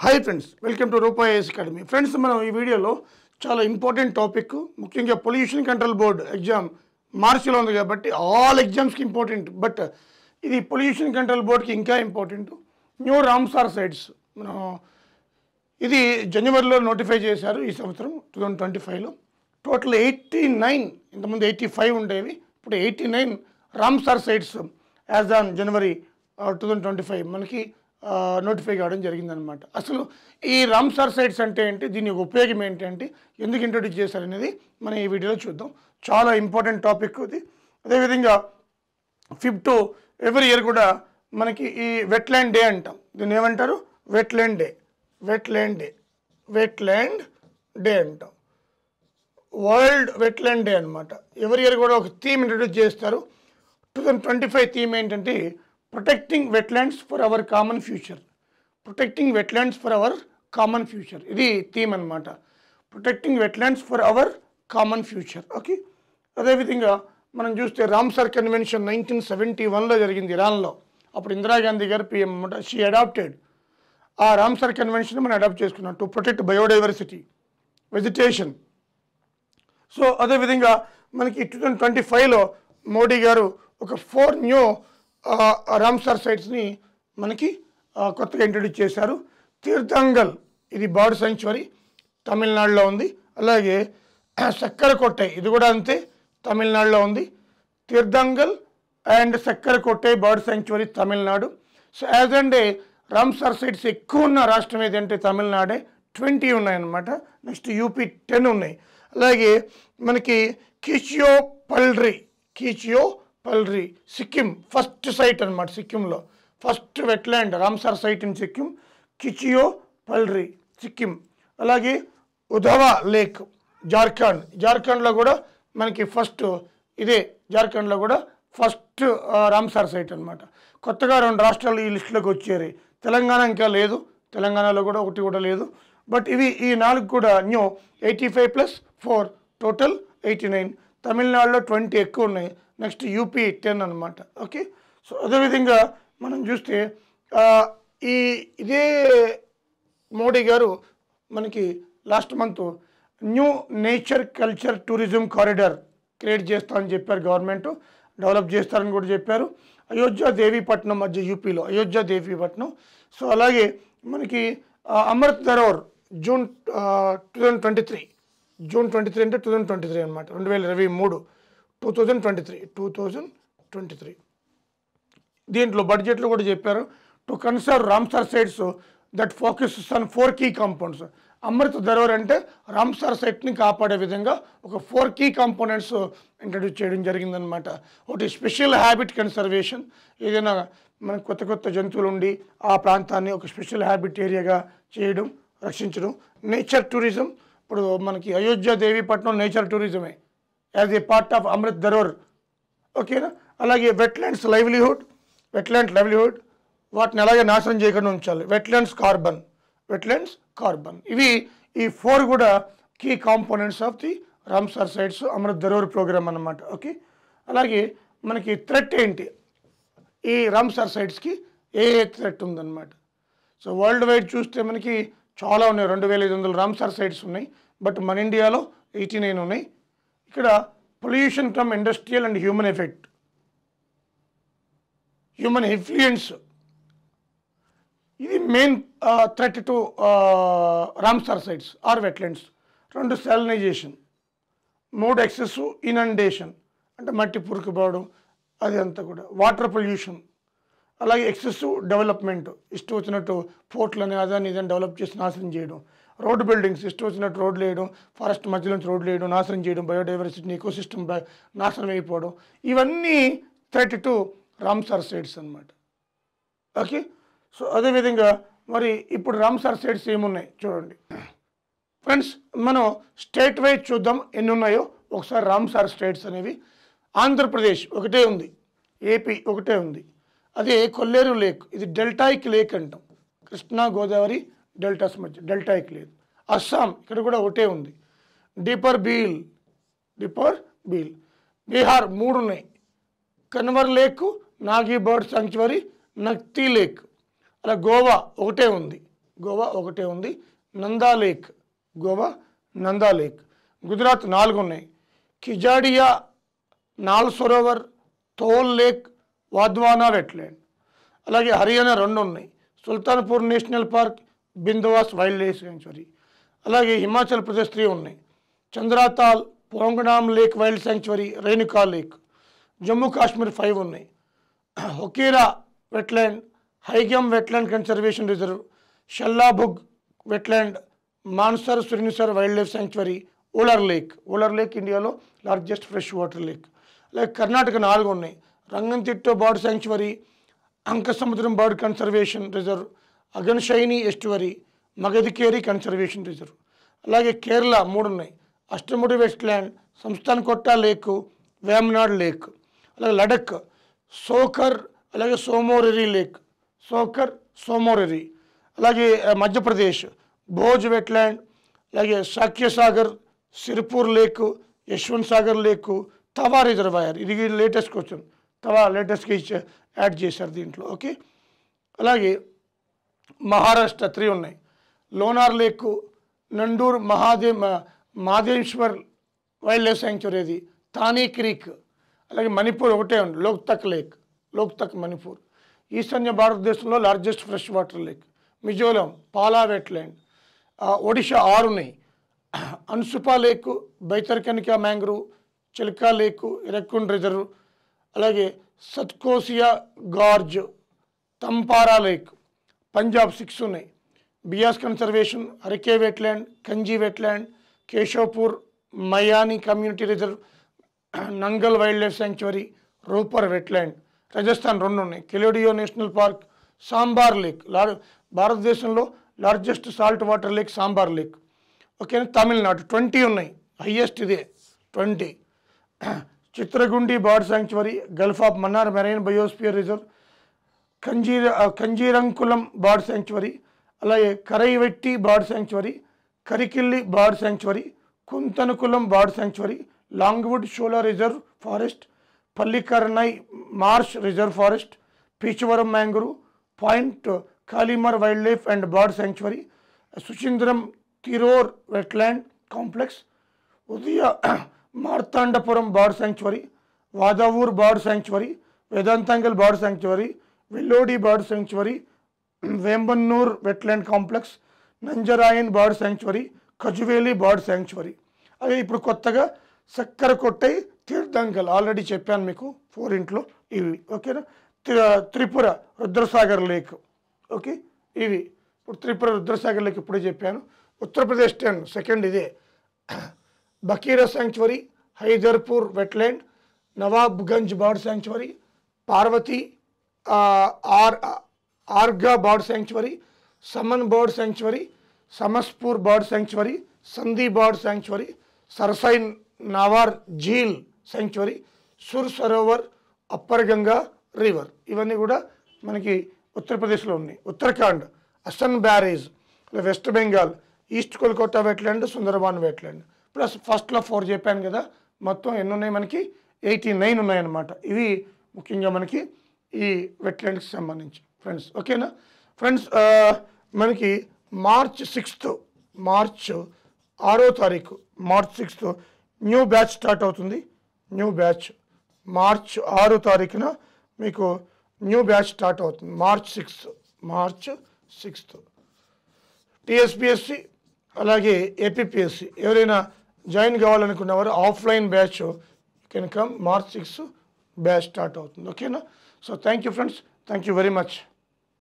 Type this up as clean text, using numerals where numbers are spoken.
Hi friends, welcome to Roopa IAS academy. Friends, మనం ఈ వీడియోలో చాలా ఇంపార్టెంట్ టాపిక్, ముఖ్యంగా పొల్యూషన్ కంట్రోల్ బోర్డ్ ఎగ్జామ్ మార్చిలో ఉంది కాబట్టి ఆల్ ఎగ్జామ్స్కి ఇంపార్టెంట్. బట్ ఇది పొల్యూషన్ కంట్రోల్ బోర్డ్కి ఇంకా ఇంపార్టెంట్. న్యూ రామ్సార్ సైట్స్ మనం ఇది జనవరిలో నోటిఫై చేశారు ఈ సంవత్సరం 2025లో. టోటల్ 89, ఇంతకుముందు 85 ఉండేవి, ఇప్పుడు 89 Ramsar sites as on January 2025 మనకి నోటిఫై కావడం జరిగిందనమాట. అసలు ఈ రామ్సార్ సైట్స్ అంటే ఏంటి, దీని ఉపయోగం ఏంటంటే, ఎందుకు ఇంట్రొడ్యూస్ చేశారనేది మనం ఈ వీడియోలో చూద్దాం. చాలా ఇంపార్టెంట్ టాపిక్ ఇది. అదేవిధంగా 5th ఎవ్రీ ఇయర్ కూడా మనకి ఈ వెట్లాండ్ డే అంటాం. దీన్ని ఏమంటారు? Wetland day. Wetland day, wetland day అంటాం. వరల్డ్ వెట్లాండ్ డే అనమాట. ఎవ్రీ ఇయర్ కూడా ఒక థీమ్ ఇంట్రొడ్యూస్ చేస్తారు. 2025 థీమ్ ఏంటంటే protecting wetlands for our common future. Protecting wetlands for our common future, ఇది థీమ్ అనమాట. Protecting wetlands for our common future. Okay. అదేవిధంగా మనం చూస్తే రామ్సార్ కన్వెన్షన్ 1971లో జరిగింది ఇరాన్లో. అప్పుడు ఇందిరాగాంధీ గారు పిఎం అనమాట. షీ అడాప్టెడ్ ఆ రామ్సార్ కన్వెన్షన్ మనం అడాప్ట్ చేసుకున్నాం to protect biodiversity, vegetation. So అదేవిధంగా మనకి 2025లో మోడీ గారు ఒక 4 న్యూ రామ్సార్ సైట్స్ని మనకి కొత్తగా ఇంట్రడ్యూస్ చేశారు. తీర్థంగల్, ఇది బర్డ్ సాంక్చురీ, తమిళనాడులో ఉంది. అలాగే సక్కరకొట్టై, ఇది కూడా అంతే, తమిళనాడులో ఉంది. Theerthangal and Sakkarakottai bird sanctuary, Tamil Nadu. So as and Ramsar sites ఎక్కువ ఉన్న రాష్ట్రం ఏదంటే తమిళనాడే, 20 ఉన్నాయన్నమాట. నెక్స్ట్ యూపీ 10 ఉన్నాయి. అలాగే మనకి కీచియోపల్రి సిక్కిం ఫస్ట్ సైట్ అనమాట. సిక్కింలో first wetland Ramsar site in Sikkim, Khecheopalri Sikkim. అలాగే ఉధవా లేక్ జార్ఖండ్లో కూడా మనకి ఫస్ట్, ఇదే జార్ఖండ్లో కూడా ఫస్ట్ రామ్సార్ సైట్ అనమాట. కొత్తగా 2 రాష్ట్రాలు ఈ లిస్టులోకి వచ్చారు. తెలంగాణ ఇంకా లేదు, తెలంగాణలో కూడా ఒకటి కూడా లేదు. బట్ ఇవి ఈ 4 కూడా న్యూ. 85 + 4 టోటల్ 89. తమిళనాడులో 20 ఎక్కువ ఉన్నాయి. నెక్స్ట్ యూపీ 10 అనమాట. ఓకే. సో అదేవిధంగా మనం చూస్తే ఇదే మోడీ గారు మనకి last month new nature culture tourism corridor create చేస్తామని చెప్పారు. గవర్నమెంట్ డెవలప్ చేస్తారని కూడా చెప్పారు. అయోధ్య దేవీపట్నం మధ్య, యూపీలో అయోధ్య దేవీపట్నం. సో అలాగే మనకి అమృత్ సరోవర్ జూన్ 2023 అంటే 2023 అనమాట. 2023 2023 దీంట్లో బడ్జెట్లో కూడా చెప్పారు to conserve Ramsar sites that focuses on 4 key compounds. Amrit Sarovar అంటే రామ్సార్ సైట్ని కాపాడే విధంగా ఒక 4 కీ కాంపోనెంట్స్ ఇంట్రడ్యూస్ చేయడం జరిగిందనమాట. ఒకటి స్పెషల్ హ్యాబిట్ కన్సర్వేషన్, ఏదైనా మనకు కొత్త జంతువులు ఉండి ఆ ప్రాంతాన్ని ఒక స్పెషల్ హ్యాబిట్ ఏరియాగా చేయడం, రక్షించడం. నేచర్ టూరిజం, ఇప్పుడు మనకి అయోధ్య దేవీపట్నం నేచర్ టూరిజమే as a part of Amrit Sarovar. ఓకేనా. అలాగే వెట్లాండ్ లైవ్లీహుడ్, వాటిని అలాగే నాశనం చేయకుండా ఉంచాలి. వెట్లాండ్స్ కార్బన్, ఇవి ఈ 4 కూడా key components of the Ramsar sites Amrit Sarovar program అన్నమాట. ఓకే. అలాగే మనకి థ్రెట్ ఏంటి, ఈ రామ్సార్ సైట్స్కి ఏ థ్రెట్ ఉందన్నమాట. సో వరల్డ్ వైడ్ చూస్తే మనకి చాలా ఉన్నాయి, 2500 రామ్సార్ సైట్స్ ఉన్నాయి. బట్ మన ఇండియాలో 89 ఉన్నాయి. ఇక్కడ pollution from industrial and human influence, ఇది main threat to Ramsar sites or wetlands. 2 salinization, 3 excessive inundation అంటే మట్టి పురుకుపోవడం, అది అంతా కూడా. వాటర్ పొల్యూషన్, అలాగే ఎక్సెసివ్ డెవలప్మెంట్, ఇష్టం వచ్చినట్టు పోర్ట్లని అదని ఇదని డెవలప్ చేసి నాశనం చేయడం. రోడ్ బిల్డింగ్స్, ఇష్టం వచ్చినట్టు రోడ్లు వేయడం, ఫారెస్ట్ మధ్యలోంచి రోడ్లు వేయడం, నాశనం చేయడం, బయోడైవర్సిటీని ఎకోసిస్టమ్ నాశనం అయిపోవడం, ఇవన్నీ థ్రెట్ టు రామ్సార్ సైట్స్ అనమాట. ఓకే. సో అదేవిధంగా మరి ఇప్పుడు రామ్సార్ సైట్స్ ఏమున్నాయి చూడండి ఫ్రెండ్స్. మనం స్టేట్ వైజ్ చూద్దాం ఎన్ని ఉన్నాయో ఒకసారి. రామ్సార్ స్టేట్స్ అనేవి ఆంధ్రప్రదేశ్ ఒకటే ఉంది, ఏపీ ఒకటే ఉంది. అదే కొల్లేరు లేక్, ఇది డెల్టాయిక్ లేక్ అంటాం. కృష్ణా గోదావరి డెల్టాస్ మధ్య డెల్టాయిక్ లేక్. అస్సాం, ఇక్కడ కూడా ఒకటే ఉంది. డిపర్ బీల్, బీహార్ 3 ఉన్నాయి. Kanwar lake, Nagi bird sanctuary, Nakti lake. అలా గోవా ఒకటే ఉంది, గోవా ఒకటే ఉంది. Nanda lake, Goa Nanda lake. గుజరాత్ 4 ఉన్నాయి. Khijadia, Nal Sarovar, Thol lake, Wadhvana wetland. అలాగే హర్యానా 2 ఉన్నాయి. Sultanpur national park, Bhindawas wild life sanctuary. అలాగే హిమాచల్ ప్రదేశ్ 3 ఉన్నాయి. Chandratal, Pong dam lake wild sanctuary, Renuka lake. Jammu Kashmir 5 ఉన్నాయి. Hokera wetland, Hygam wetland conservation reserve, Shallabugh wetland, Mansar సురినిసర్ wild life sanctuary, Wular lake. Wular lake ఇండియాలో లార్జెస్ట్ ఫ్రెష్ వాటర్ లేక్. అలాగే కర్ణాటక 4 ఉన్నాయి. Ranganathittu bird sanctuary, Ankasamudra bird conservation reserve, Aghanashini estuary, Magadi Kere conservation reserve. అలాగే కేరళ 3 ఉన్నాయి. Ashtamudi Westland, Samsthan కొట్ట లేకు, వేమనాడ్ lake. అలాగే లడక్, సోకర్, అలాగే సోమోరిరి లేక్, సోకర్ సోమోరిరి. అలాగే మధ్యప్రదేశ్ భోజ్ వెట్లాండ్, అలాగే సాక్యసాగర్, సిర్పూర్ లేకు, యశ్వంత్ సాగర్ లేకు, తవా రిజర్వాయర్. ఇది లేటెస్ట్ క్వశ్చన్, తవా లేటెస్ట్గా యాడ్ చేశారు దీంట్లో. ఓకే. అలాగే మహారాష్ట్ర 3 ఉన్నాయి. లోనార్ లేకు, నండూర్ మాదేశ్వర్ వైల్డ్ లైఫ్ శాంక్చురీ, అది తానీ క్రీక్. అలాగే మణిపూర్ ఒకటే ఉంది, లోక్తక్ లేక్, లోక్తక్ మణిపూర్. ఈశాన్య భారతదేశంలో largest fresh water lake. Mizoram Pala wetland. Odisha 6 ఉన్నాయి. Ansupa lake, Bhitarkanika mangrove, Chilika lake, Hirakud reserve. అలాగే సత్కోసియా గార్జ్, తంపారా లేక్. పంజాబ్ 6 ఉన్నాయి. Beas conservation, Harike wetland, Kanjli wetland, Keshopur Miani community reserve, Nangal wild life sanctuary, Ropar wetland. Rajasthan 2 ఉన్నాయి. Keoladeo national park, Sambhar lake. భారతదేశంలో largest salt water lake Sambhar lake. Okay. Tamil Nadu 20 ఉన్నాయి. హైయెస్ట్ ఇదే 20. Chitrangudi bird sanctuary, gulf of Mannar marine biosphere reserve, Kanjirankulam bird sanctuary. అలాగే Karaivetti bird sanctuary, Karikili bird sanctuary, Koonthankulam bird sanctuary, Longwood shola reserve forest, Pallikaranai marsh reserve forest, Pichavaram mangrove, Point Calimere wild life and bird sanctuary, Suchindram Theroor wetland complex, Udaya Marthandapuram bird sanctuary, Vaduvur bird sanctuary, Vedanthangal bird sanctuary, Vellode bird sanctuary, Vembannur wetland complex, Nanjarayan bird sanctuary, Kazhuveli bird sanctuary. అవి ఇప్పుడు కొత్తగా సక్కర కొట్టై, తీర్థంగల్ already చెప్పాను మీకు 4 ఇంట్లో ఇవి. ఓకేనా. Tripura Rudrasagar lake. Okay. ఇవి ఇప్పుడు త్రిపుర రుద్రసాగర్ లేక్ ఇప్పుడే చెప్పాను. ఉత్తరప్రదేశ్ 10 సెకండ్ ఇదే. Bakhira sanctuary, Haiderpur wetland, Nawabganj bird sanctuary, Parvati Arga bird sanctuary, Saman bird sanctuary, Samaspur bird sanctuary, Sandi bird sanctuary, Sarsai Nawar Jheel sanctuary, Sur Sarovar, upper Ganga river. ఇవన్నీ కూడా మనకి ఉత్తరప్రదేశ్లో ఉన్నాయి. Uttarakhand Asan barrage, West Bengal East Kolkata wetland, Sundarban wetland. Plus ఫస్ట్లో 4 చెప్పాను కదా, మొత్తం ఎన్ని ఉన్నాయి మనకి 89 ఉన్నాయన్నమాట. ఇవి ముఖ్యంగా మనకి ఈ వెట్లాండ్కి సంబంధించి ఫ్రెండ్స్. ఓకేనా ఫ్రెండ్స్. మనకి మార్చ్ 6th, మార్చ్ 6వ తారీఖు, March 6th new batch start అవుతుంది. న్యూ బ్యాచ్ మార్చ్ 6వ తారీఖున మీకు న్యూ బ్యాచ్ స్టార్ట్ అవుతుంది. మార్చ్ 6th టీఎస్పిఎస్సి అలాగే ఏపీపీఎస్సి ఎవరైనా జాయిన్ కావాలనుకున్నవారు offline batch can come. March 6 batch start అవుతుంది. ఓకేనా. So thank you friends, thank you very much.